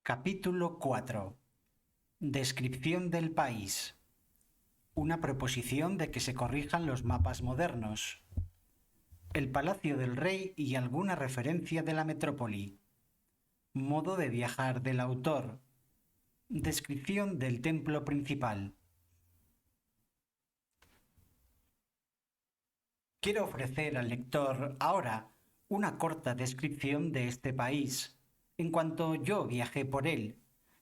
Capítulo 4. Descripción del país. Una proposición de que se corrijan los mapas modernos. El Palacio del Rey y alguna referencia de la metrópoli. Modo de viajar del autor. Descripción del templo principal. Quiero ofrecer al lector ahora una corta descripción de este país, en cuanto yo viajé por él,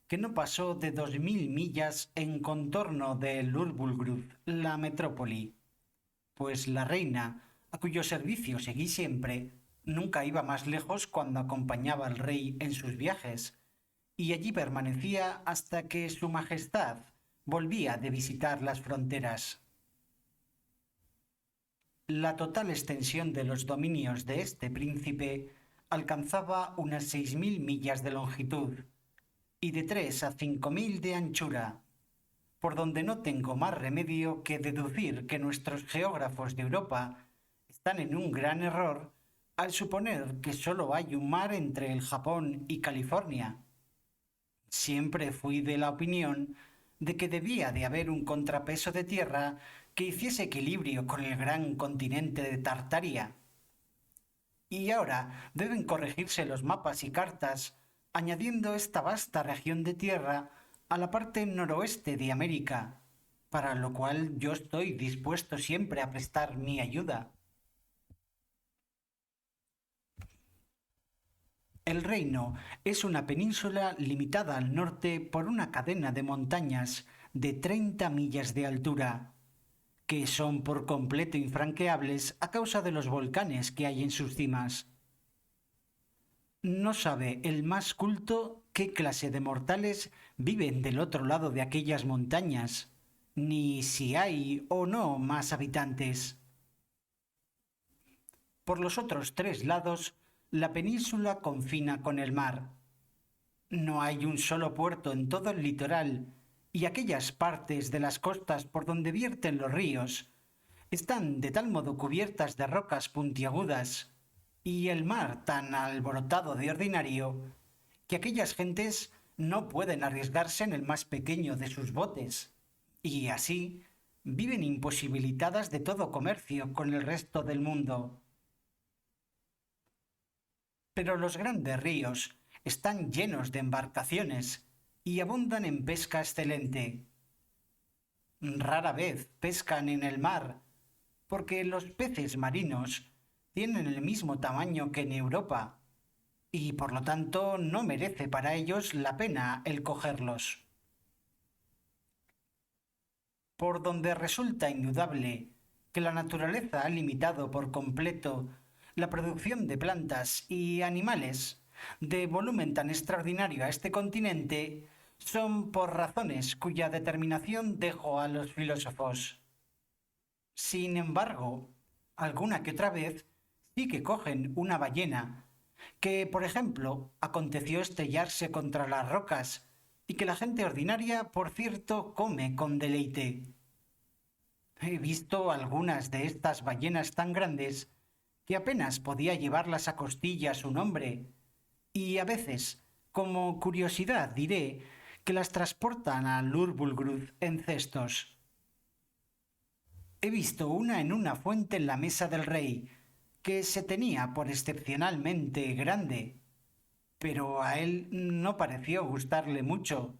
que no pasó de 2000 millas en contorno de Lurbulgrud, la metrópoli, pues la reina, a cuyo servicio seguí siempre, nunca iba más lejos cuando acompañaba al rey en sus viajes, y allí permanecía hasta que su majestad volvía de visitar las fronteras. La total extensión de los dominios de este príncipe alcanzaba unas 6000 millas de longitud y de 3 a 5000 de anchura, por donde no tengo más remedio que deducir que nuestros geógrafos de Europa están en un gran error al suponer que sólo hay un mar entre el Japón y California. Siempre fui de la opinión de que debía de haber un contrapeso de tierra que hiciese equilibrio con el gran continente de Tartaria. Y ahora deben corregirse los mapas y cartas, añadiendo esta vasta región de tierra a la parte noroeste de América, para lo cual yo estoy dispuesto siempre a prestar mi ayuda. El reino es una península limitada al norte por una cadena de montañas de 30 millas de altura, que son por completo infranqueables a causa de los volcanes que hay en sus cimas. No sabe el más culto qué clase de mortales viven del otro lado de aquellas montañas, ni si hay o no más habitantes. Por los otros 3 lados, la península confina con el mar. No hay un solo puerto en todo el litoral y aquellas partes de las costas por donde vierten los ríos están de tal modo cubiertas de rocas puntiagudas y el mar tan alborotado de ordinario que aquellas gentes no pueden arriesgarse en el más pequeño de sus botes y así viven imposibilitadas de todo comercio con el resto del mundo. Pero los grandes ríos están llenos de embarcaciones y abundan en pesca excelente. Rara vez pescan en el mar, porque los peces marinos tienen el mismo tamaño que en Europa, y por lo tanto no merece para ellos la pena el cogerlos. Por donde resulta indudable que la naturaleza ha limitado por completo la producción de plantas y animales de volumen tan extraordinario a este continente, son por razones cuya determinación dejo a los filósofos. Sin embargo, alguna que otra vez sí que cogen una ballena, que, por ejemplo, aconteció estrellarse contra las rocas y que la gente ordinaria, por cierto, come con deleite. He visto algunas de estas ballenas tan grandes que apenas podía llevarlas a costillas un hombre, y a veces, como curiosidad, diré que las transportan a Lurbulgrud en cestos. He visto una en una fuente en la mesa del rey, que se tenía por excepcionalmente grande, pero a él no pareció gustarle mucho,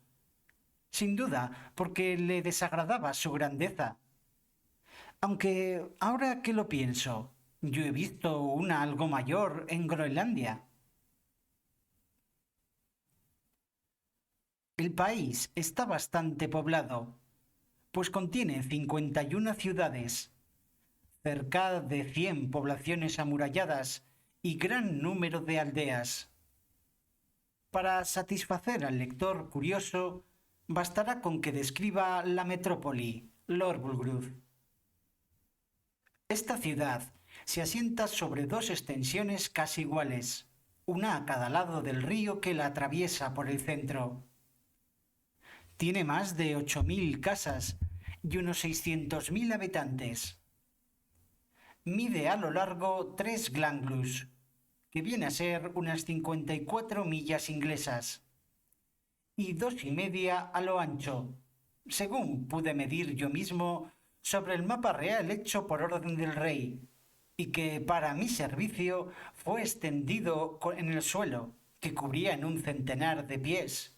sin duda porque le desagradaba su grandeza. Aunque ahora que lo pienso, yo he visto una algo mayor en Groenlandia. El país está bastante poblado, pues contiene 51 ciudades, cerca de 100 poblaciones amuralladas y gran número de aldeas. Para satisfacer al lector curioso, bastará con que describa la metrópoli, Lorbullgrud. Esta ciudad se asienta sobre 2 extensiones casi iguales, una a cada lado del río que la atraviesa por el centro. Tiene más de 8000 casas y unos 600.000 habitantes. Mide a lo largo 3 glanglus, que viene a ser unas 54 millas inglesas, y 2,5 a lo ancho, según pude medir yo mismo sobre el mapa real hecho por orden del rey, y que para mi servicio fue extendido en el suelo, que cubría en un centenar de pies.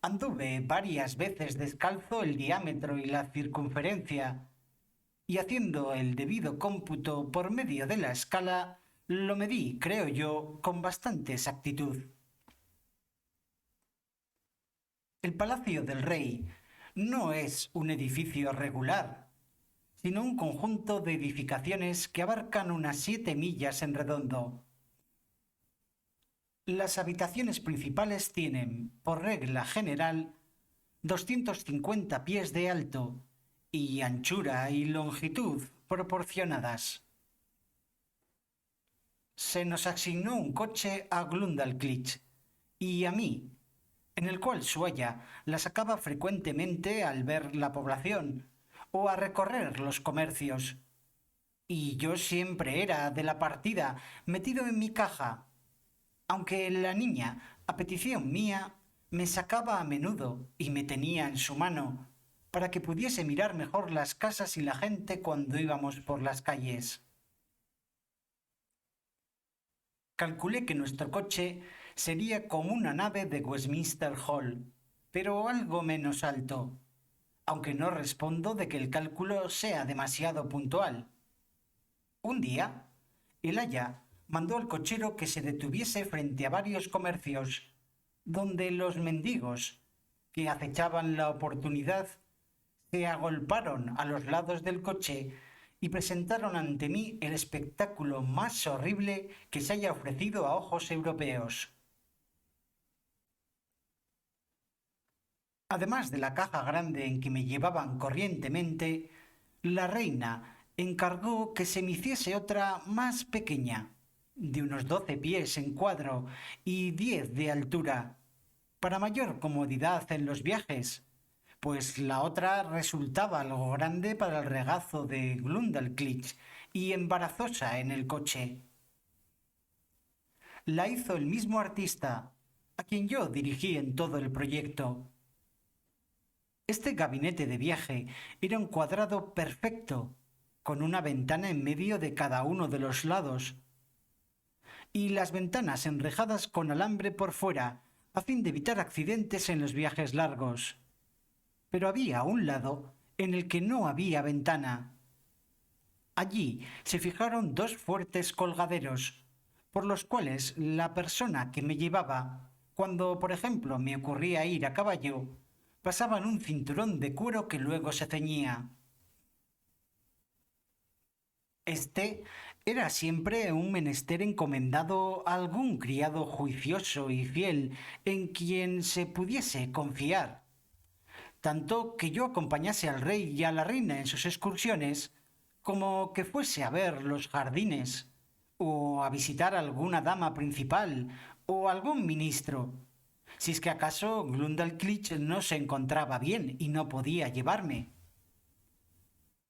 Anduve varias veces descalzo el diámetro y la circunferencia, y haciendo el debido cómputo por medio de la escala, lo medí, creo yo, con bastante exactitud. El Palacio del Rey no es un edificio regular, sino un conjunto de edificaciones que abarcan unas 7 millas en redondo. Las habitaciones principales tienen, por regla general, 250 pies de alto y anchura y longitud proporcionadas. Se nos asignó un coche a Glundalclitch y a mí, en el cual Suaya la sacaba frecuentemente al ver la población o a recorrer los comercios. Y yo siempre era de la partida, metido en mi caja, aunque la niña, a petición mía, me sacaba a menudo y me tenía en su mano, para que pudiese mirar mejor las casas y la gente cuando íbamos por las calles. Calculé que nuestro coche sería como una nave de Westminster Hall, pero algo menos alto, aunque no respondo de que el cálculo sea demasiado puntual. Un día, el aya mandó al cochero que se detuviese frente a varios comercios, donde los mendigos, que acechaban la oportunidad, se agolparon a los lados del coche y presentaron ante mí el espectáculo más horrible que se haya ofrecido a ojos europeos. Además de la caja grande en que me llevaban corrientemente, la reina encargó que se me hiciese otra más pequeña, de unos 12 pies en cuadro y 10 de altura, para mayor comodidad en los viajes, pues la otra resultaba algo grande para el regazo de Glundalclitch y embarazosa en el coche. La hizo el mismo artista, a quien yo dirigí en todo el proyecto. Este gabinete de viaje era un cuadrado perfecto, con una ventana en medio de cada uno de los lados, y las ventanas enrejadas con alambre por fuera, a fin de evitar accidentes en los viajes largos. Pero había un lado en el que no había ventana. Allí se fijaron 2 fuertes colgaderos, por los cuales la persona que me llevaba, cuando por ejemplo me ocurría ir a caballo, pasaban un cinturón de cuero que luego se ceñía. Este era siempre un menester encomendado a algún criado juicioso y fiel en quien se pudiese confiar, tanto que yo acompañase al rey y a la reina en sus excursiones, como que fuese a ver los jardines, o a visitar a alguna dama principal, o algún ministro, si es que acaso Glundalclitch no se encontraba bien y no podía llevarme.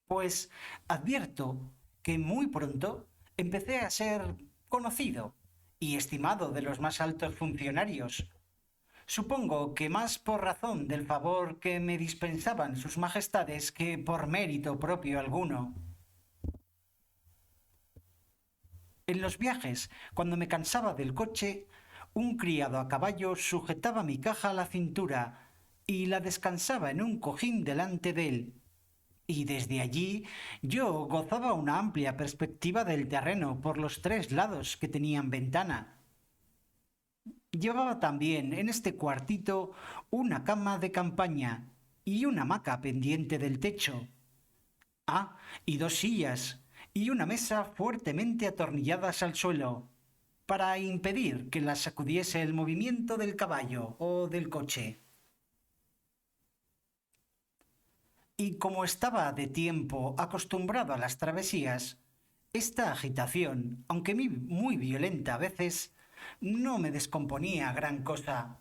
Pues advierto que muy pronto empecé a ser conocido y estimado de los más altos funcionarios. Supongo que más por razón del favor que me dispensaban sus majestades que por mérito propio alguno. En los viajes, cuando me cansaba del coche, un criado a caballo sujetaba mi caja a la cintura y la descansaba en un cojín delante de él, y desde allí yo gozaba una amplia perspectiva del terreno por los 3 lados que tenían ventana. Llevaba también en este cuartito una cama de campaña y una hamaca pendiente del techo. Ah, y 2 sillas y una mesa fuertemente atornilladas al suelo, para impedir que las sacudiese el movimiento del caballo o del coche. Y como estaba de tiempo acostumbrado a las travesías, esta agitación, aunque muy violenta a veces, no me descomponía gran cosa.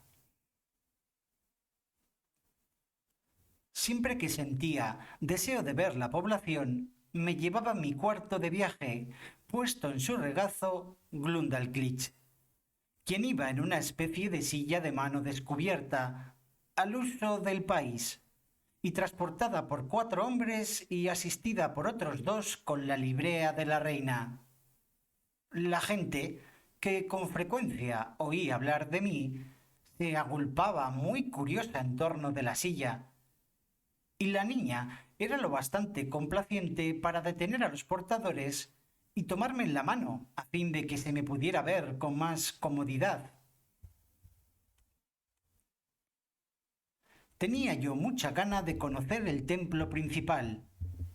Siempre que sentía deseo de ver la población, me llevaba mi cuarto de viaje, puesto en su regazo Glundalclitch, quien iba en una especie de silla de mano descubierta, al uso del país, y transportada por 4 hombres y asistida por otros 2 con la librea de la reina. La gente, que con frecuencia oí hablar de mí, se agolpaba muy curiosa en torno de la silla, y la niña era lo bastante complaciente para detener a los portadores y tomarme en la mano, a fin de que se me pudiera ver con más comodidad. Tenía yo mucha gana de conocer el templo principal,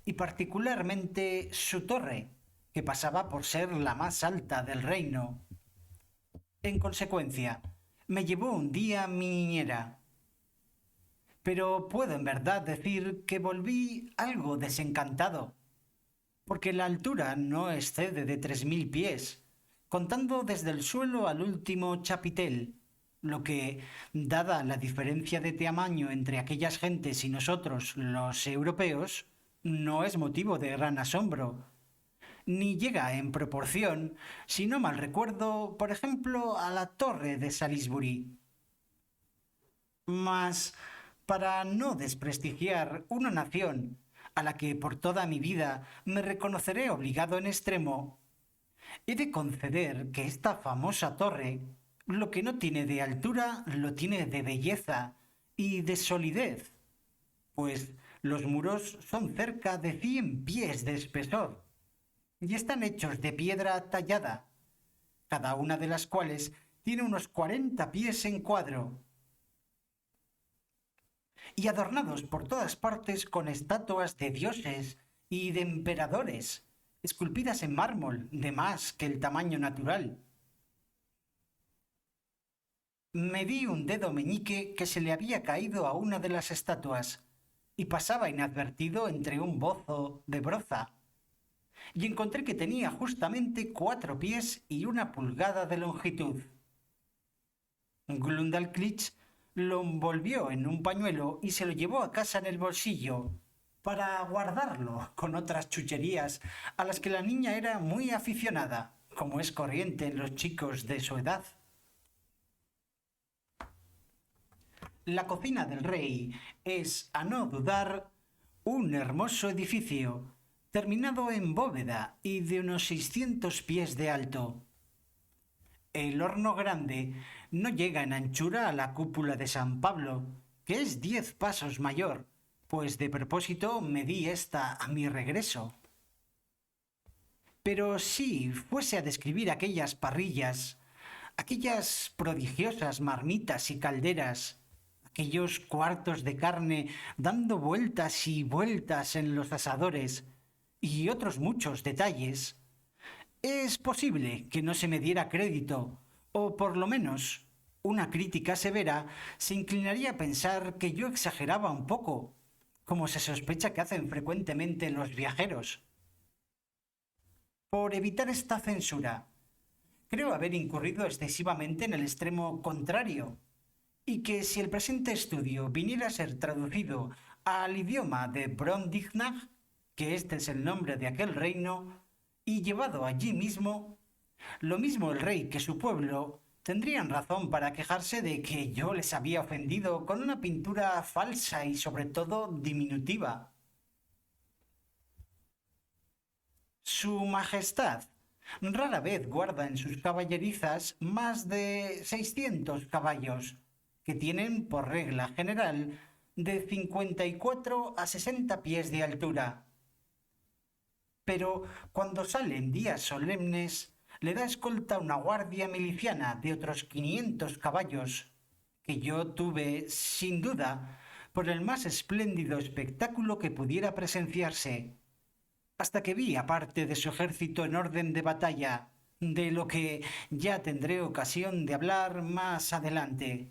y particularmente su torre, que pasaba por ser la más alta del reino. En consecuencia, me llevó un día mi niñera, pero puedo en verdad decir que volví algo desencantado, porque la altura no excede de 3000 pies, contando desde el suelo al último chapitel, lo que, dada la diferencia de tamaño entre aquellas gentes y nosotros, los europeos, no es motivo de gran asombro, ni llega en proporción, si no mal recuerdo, por ejemplo, a la torre de Salisbury. Mas, para no desprestigiar una nación a la que por toda mi vida me reconoceré obligado en extremo, he de conceder que esta famosa torre, lo que no tiene de altura, lo tiene de belleza y de solidez, pues los muros son cerca de 100 pies de espesor y están hechos de piedra tallada, cada una de las cuales tiene unos 40 pies en cuadro, y adornados por todas partes con estatuas de dioses y de emperadores, esculpidas en mármol de más que el tamaño natural. Me di un dedo meñique que se le había caído a una de las estatuas y pasaba inadvertido entre un bozo de broza, y encontré que tenía justamente 4 pies y 1 pulgada de longitud. Glundalclitch lo envolvió en un pañuelo y se lo llevó a casa en el bolsillo, para guardarlo con otras chucherías a las que la niña era muy aficionada, como es corriente en los chicos de su edad. La cocina del rey es, a no dudar, un hermoso edificio, terminado en bóveda y de unos 600 pies de alto. El horno grande no llega en anchura a la cúpula de San Pablo, que es 10 pasos mayor, pues de propósito medí esta a mi regreso. Pero si fuese a describir aquellas parrillas, aquellas prodigiosas marmitas y calderas, aquellos cuartos de carne dando vueltas y vueltas en los asadores, y otros muchos detalles, es posible que no se me diera crédito, o por lo menos una crítica severa se inclinaría a pensar que yo exageraba un poco, como se sospecha que hacen frecuentemente los viajeros. Por evitar esta censura, creo haber incurrido excesivamente en el extremo contrario, y que si el presente estudio viniera a ser traducido al idioma de Brobdingnag, que este es el nombre de aquel reino, y llevado allí mismo, lo mismo el rey que su pueblo tendrían razón para quejarse de que yo les había ofendido con una pintura falsa y sobre todo diminutiva. Su Majestad rara vez guarda en sus caballerizas más de 600 caballos, que tienen por regla general de 54 a 60 pies de altura. Pero cuando salen días solemnes, le da escolta una guardia miliciana de otros 500 caballos, que yo tuve, sin duda, por el más espléndido espectáculo que pudiera presenciarse, hasta que vi aparte de su ejército en orden de batalla, de lo que ya tendré ocasión de hablar más adelante.